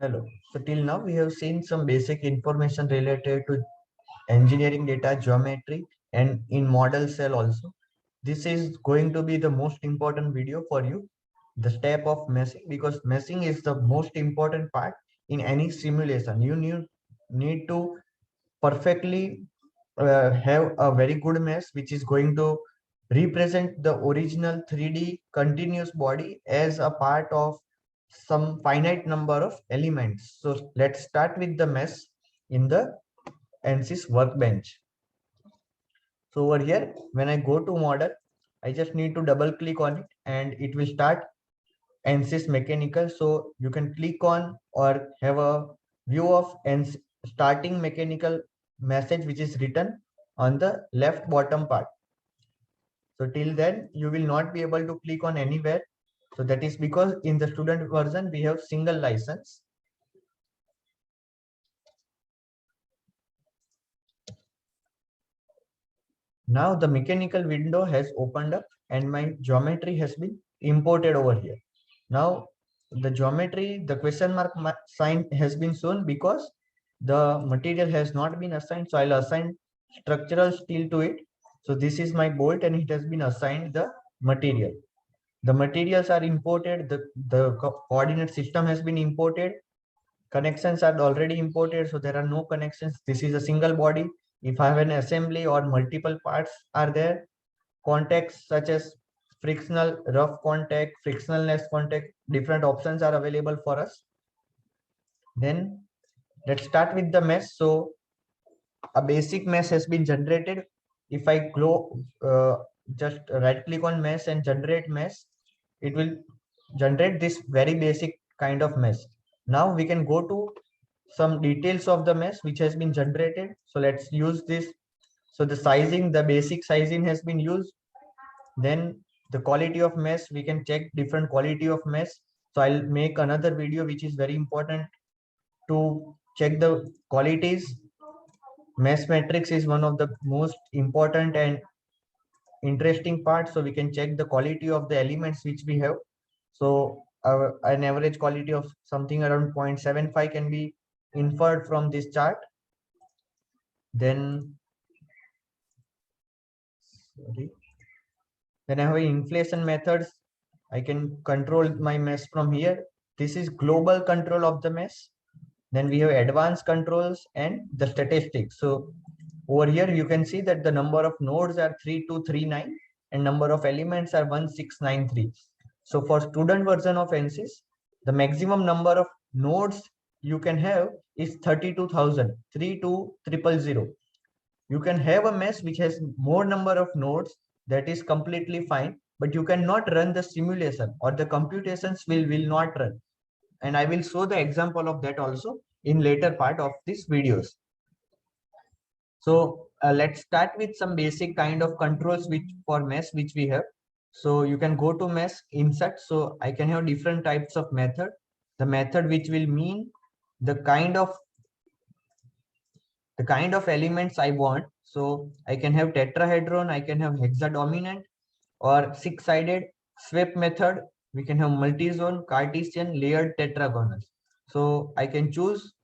Hello. So till now we have seen some basic information related to engineering data, geometry, and in model cell also. This is going to be the most important video for you, the step of meshing, because meshing is the most important part in any simulation. You need to perfectly have a very good mesh which is going to represent the original 3D continuous body as a part of some finite number of elements. So let's start with the mesh in the ANSYS workbench. So over here, when I go to model, I just need to double click on it and it will start ANSYS mechanical. So you can click on or have a view of ANSYS starting mechanical message which is written on the left bottom part. So till then you will not be able to click on anywhere. So that is because in the student version we have single license. Now the mechanical window has opened up and my geometry has been imported over here. Now the geometry, the question mark sign has been shown because the material has not been assigned. So I'll assign structural steel to it. So this is my bolt and it has been assigned the material. The materials are imported. The coordinate system has been imported. Connections are already imported, so there are no connections. This is a single body. If I have an assembly or multiple parts are there, contacts such as frictional rough contact, frictionless contact, different options are available for us. Then let's start with the mesh. So a basic mesh has been generated. If I just right click on mesh and generate mesh, it will generate this very basic kind of mesh. Now we can go to some details of the mesh which has been generated. So let's use this. So the sizing, the basic sizing has been used. Then the quality of mesh, we can check different quality of mesh. So I'll make another video which is very important to check the qualities. Mesh matrix is one of the most important and interesting parts. So we can check the quality of the elements which we have. So an average quality of something around 0.75 can be inferred from this chart. Then, sorry. Then I have inflation methods. I can control my mesh from here. This is global control of the mesh. Then we have advanced controls and the statistics. So over here, you can see that the number of nodes are 3239 and number of elements are 1693. So for student version of ANSYS, the maximum number of nodes you can have is 32,000, 32000. You can have a mesh which has more number of nodes, that is completely fine, but you cannot run the simulation or the computations will not run. And I will show the example of that also in later part of these videos. So let's start with some basic kind of controls which for mesh which we have. So you can go to mesh insert. So I can have different types of method. The method which will mean the kind of elements I want. So I can have tetrahedron, I can have hexadominant or six-sided sweep method. We can have multi-zone, Cartesian, layered tetragonals. So I can choose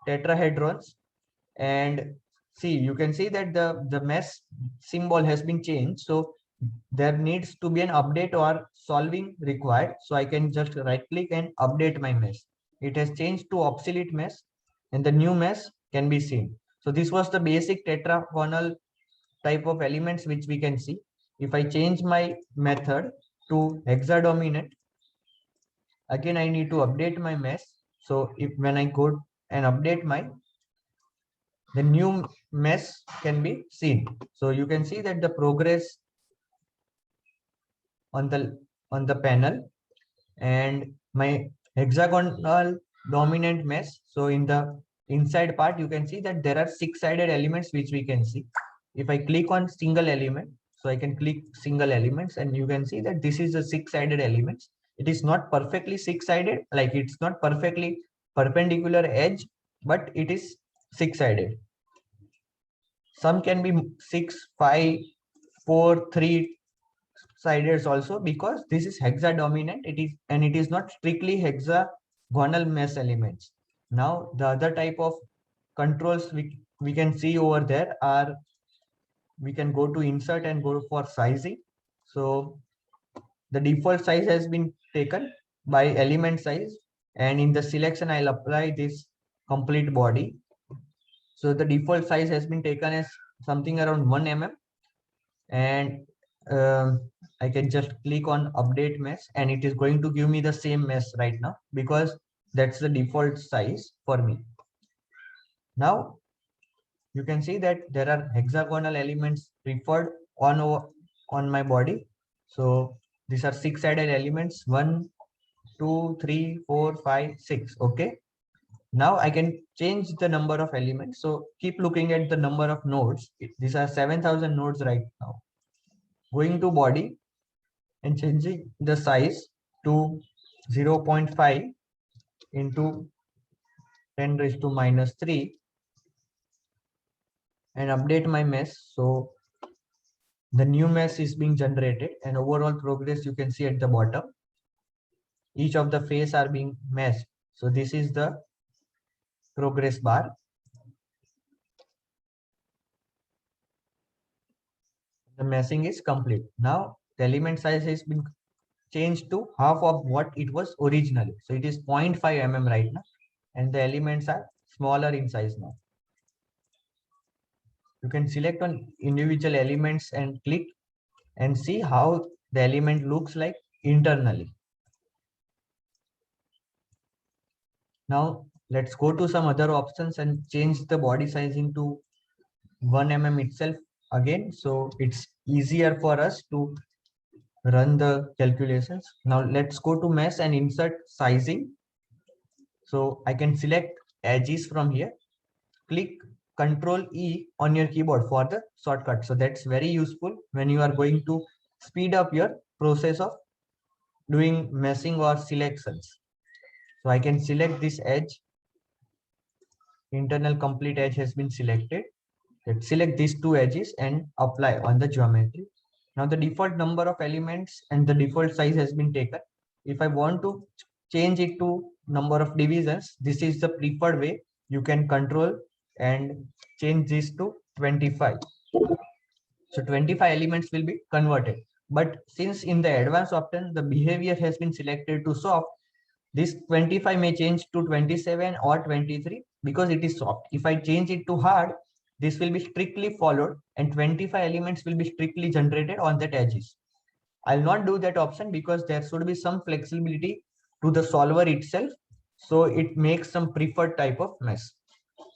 tetrahedrons and see, you can see that the mesh symbol has been changed. So there needs to be an update or solving required. So I can just right click and update my mesh. It has changed to obsolete mesh and the new mesh can be seen. So this was the basic tetragonal type of elements which we can see. If I change my method to hexadominant, again I need to update my mesh. So if when I go and update my, the new mesh can be seen. So you can see that the progress on the panel and my hexagonal dominant mesh. So in the inside part, you can see that there are six-sided elements which we can see. If I click on single element, so I can click single elements and you can see that this is the six-sided elements. It is not perfectly six-sided, like it's not perfectly perpendicular edge, but it is six-sided. Some can be 6, 5, 4, 3 sided also because this is hexadominant. It is not strictly hexa gonal mesh elements. Now the other type of controls we can see over there are, we can go to insert and go for sizing. So the default size has been taken by element size, and in the selection I'll apply this complete body. So the default size has been taken as something around 1 mm, and I can just click on update mesh and it is going to give me the same mesh right now because that's the default size for me. Now you can see that there are hexagonal elements preferred on my body. So these are 6-sided elements, 1, 2, 3, 4, 5, 6. Okay. Now I can change the number of elements. So keep looking at the number of nodes. These are 7,000 nodes right now. Going to body and changing the size to 0.5 into 10 raised to minus 3 and update my mesh. So the new mesh is being generated and overall progress you can see at the bottom. Each of the face are being meshed. So this is the progress bar. The meshing is complete. Now the element size has been changed to half of what it was originally. So it is 0.5 mm right now, and the elements are smaller in size now. You can select on individual elements and click and see how the element looks like internally. Now let's go to some other options and change the body sizing to 1 mm itself again. So it's easier for us to run the calculations. Now let's go to mesh and insert sizing. So I can select edges from here. Click Control E on your keyboard for the shortcut. So that's very useful when you are going to speed up your process of doing meshing or selections. So I can select this edge. Internal complete edge has been selected. Let's select these two edges and apply on the geometry. Now the default number of elements and the default size has been taken. If I want to change it to number of divisions, this is the preferred way. You can control and change this to 25. So 25 elements will be converted. But since in the advanced option, the behavior has been selected to soft, this 25 may change to 27 or 23 because it is soft. If I change it to hard, this will be strictly followed and 25 elements will be strictly generated on that edges. I'll not do that option because there should be some flexibility to the solver itself. So it makes some preferred type of mesh.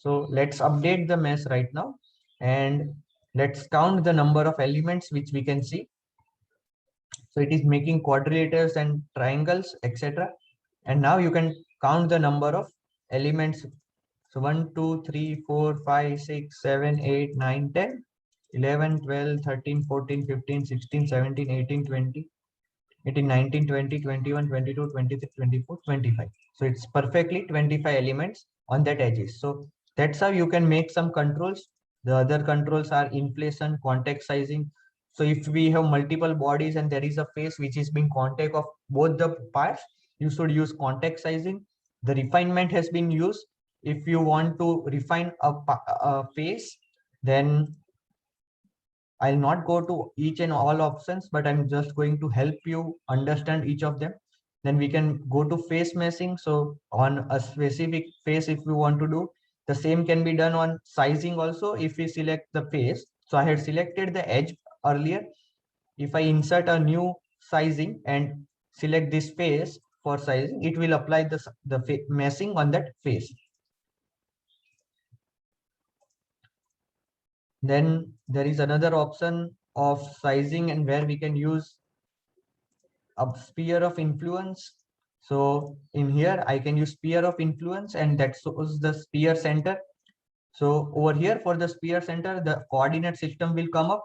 So let's update the mesh right now and let's count the number of elements which we can see. So it is making quadrilaters and triangles, etc. And now you can count the number of elements. So 1, 2, 3, 4, 5, 6, 7, 8, 9, 10, 11, 12, 13, 14, 15, 16, 17, 18, 20, 18, 19, 20, 21, 22, 23, 24, 25. So it's perfectly 25 elements on that edges. So that's how you can make some controls. The other controls are inflation, contact sizing. So if we have multiple bodies and there is a face which is being contact of both the parts, you should use contact sizing. The refinement has been used. If you want to refine a face, then I'll not go to each and all options, but I'm just going to help you understand each of them. Then we can go to face meshing. So on a specific face, if we want to do, the same can be done on sizing also if we select the face. So I had selected the edge earlier. If I insert a new sizing and select this face for sizing, it will apply the meshing on that face. Then there is another option of sizing and where we can use a sphere of influence. So in here, I can use sphere of influence and that shows the sphere center. So over here for the sphere center, the coordinate system will come up.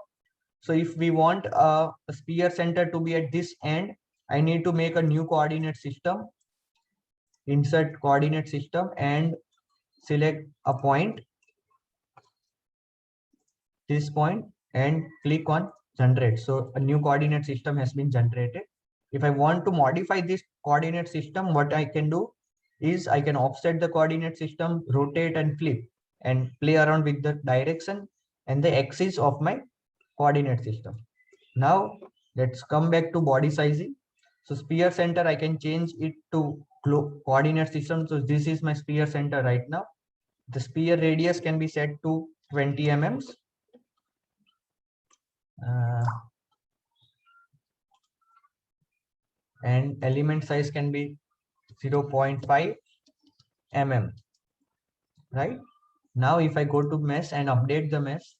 So if we want a sphere center to be at this end, I need to make a new coordinate system, insert coordinate system and select a point, this point, and click on generate. So a new coordinate system has been generated. If I want to modify this coordinate system, what I can do, is I can offset the coordinate system, rotate and flip, and play around with the direction and the axis of my coordinate system. Now let's come back to body sizing. So sphere center, I can change it to coordinate system. So this is my sphere center right now. The sphere radius can be set to 20 mm. And element size can be 0.5 mm. Right? Now if I go to mesh and update the mesh,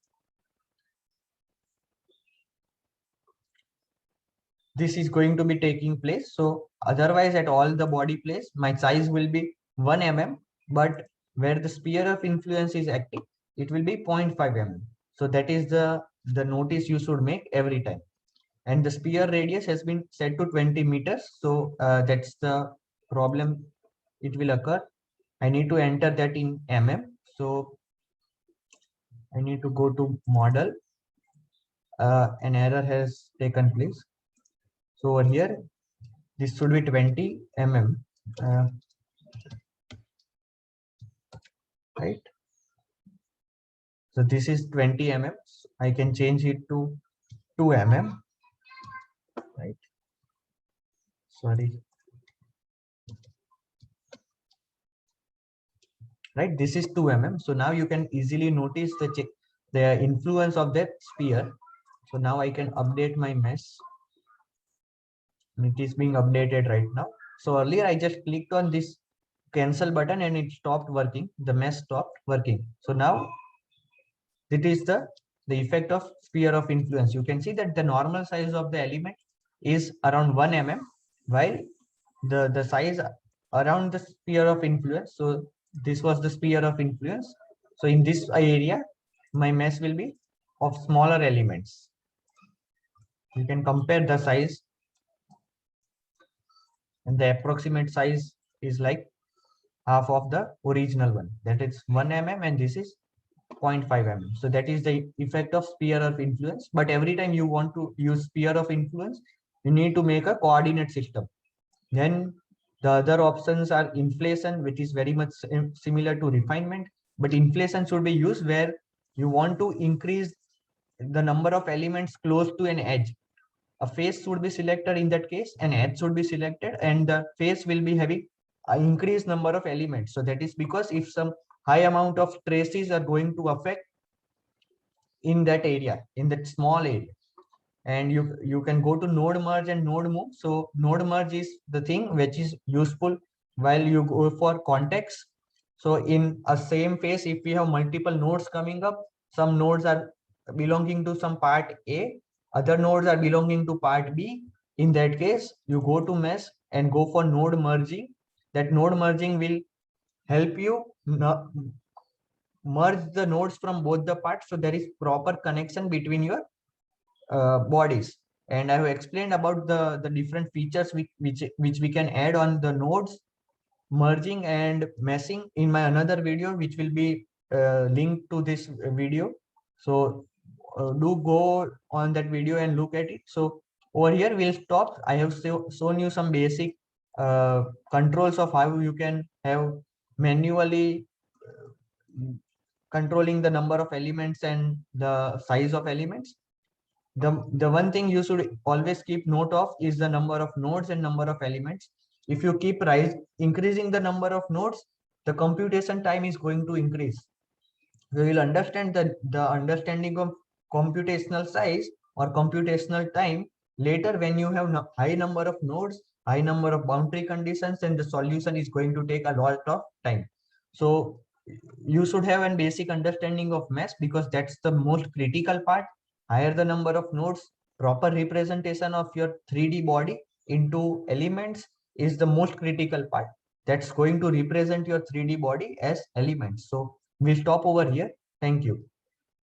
this is going to be taking place. So otherwise at all the body place, my size will be 1 mm, but where the sphere of influence is acting, it will be 0.5 mm. So that is the notice you should make every time. And the sphere radius has been set to 20 meters. So that's the problem. It will occur. I need to enter that in mm. So I need to go to model. An error has taken place. So over here, this should be 20 mm. Right. So this is 20 mm. I can change it to 2 mm. Right. Sorry. Right. This is 2 mm. So now you can easily notice the influence of that sphere. So now I can update my mesh. It is being updated right now. So earlier I just clicked on this cancel button and it stopped working. The mesh stopped working. So now it is the effect of sphere of influence. You can see that the normal size of the element is around 1 mm, while the size around the sphere of influence. So this was the sphere of influence. So in this area, my mesh will be of smaller elements. You can compare the size, and the approximate size is like half of the original one. That is 1 mm, and this is 0.5 mm. So that is the effect of sphere of influence. But every time you want to use sphere of influence, you need to make a coordinate system. Then the other options are inflation, which is very much similar to refinement. But inflation should be used where you want to increase the number of elements close to an edge. A face should be selected in that case, an edge should be selected, and the face will be having an increased number of elements. So that is because if some high amount of traces are going to affect in that area, in that small area, and you can go to node merge and node move. So node merge is the thing which is useful while you go for context. So in a same face, if we have multiple nodes coming up, some nodes are belonging to some part A, other nodes are belonging to part B. In that case, you go to mesh and go for node merging. That node merging will help you merge the nodes from both the parts, so there is proper connection between your bodies. And I have explained about the different features which we can add on the nodes merging and meshing in my another video, which will be linked to this video. So do go on that video and look at it. So over here we'll stop. I have shown you some basic controls of how you can have manually controlling the number of elements and the size of elements. The one thing you should always keep note of is the number of nodes and number of elements. If you keep increasing the number of nodes, the computation time is going to increase. We will understand the understanding of computational size or computational time later when you have high number of nodes, high number of boundary conditions, and the solution is going to take a lot of time. So you should have a basic understanding of mesh, because that's the most critical part. Higher the number of nodes, proper representation of your 3D body into elements is the most critical part. That's going to represent your 3D body as elements. So we'll stop over here. Thank you.